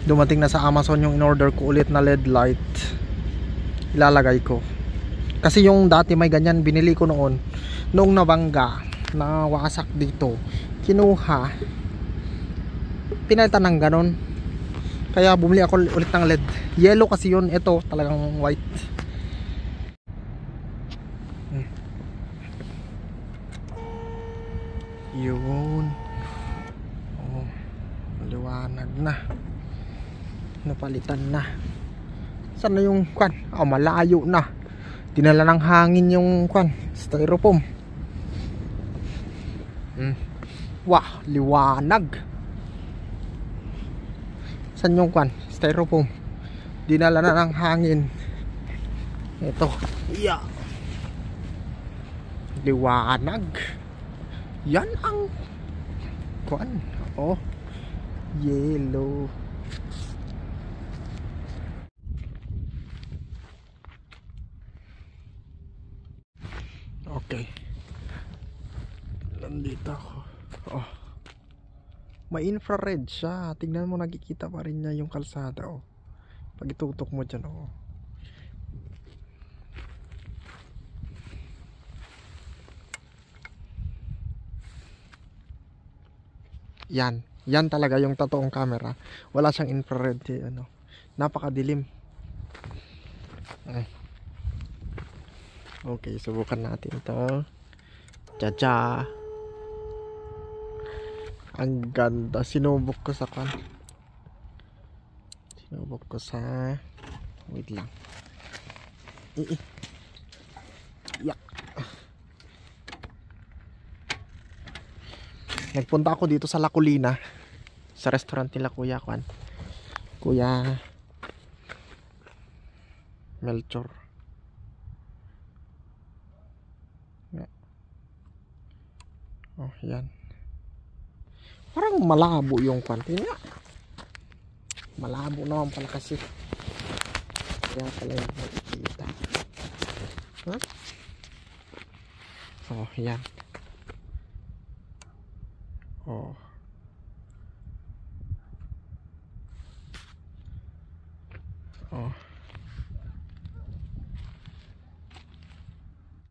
Dumating na sa Amazon yung in-order ko ulit na LED light. Ilalagay ko. Kasi yung dati may ganyan binili ko noon. Noong nabangga, na wasak dito. Kinuha. Pinalitan ng ganon. Kaya bumili ako ulit ng LED. Yellow kasi yun. Ito talagang white. Yun. Oh, maliwanag na. Napalitan na. Saan na yung kwan? Oh, malayo na. Dinala ng hangin yung kwan, styrofoam. Wah, liwanag. Saan yung kwan? Styrofoam. Dinala na ng hangin. Ito. Yeah. Liwanag. Yan ang kwan. Oh, yellow. Okay. Nandito ako. Oh. May infrared siya. Tignan mo, nakikita pa rin niya yung kalsada. Oh. Pag itutok mo dyan. Oh. Yan. Yan talaga yung totoong camera. Wala siyang infrared. Ano. Napakadilim. Okay, subukan natin ito. Tsa-tsa. Ang ganda. Sinubok ko sa kan. Sinubok ko sa... Wait lang. Yeah. Nagpunta ako dito sa La Colina. Sa restaurant nila Kuya Kwan. Kuya Melchor. Oh, yan. Parang malabo yung kwanti nga. Malabo naman pala kasi. Kaya pala yung makikita. Huh? Oh, yan.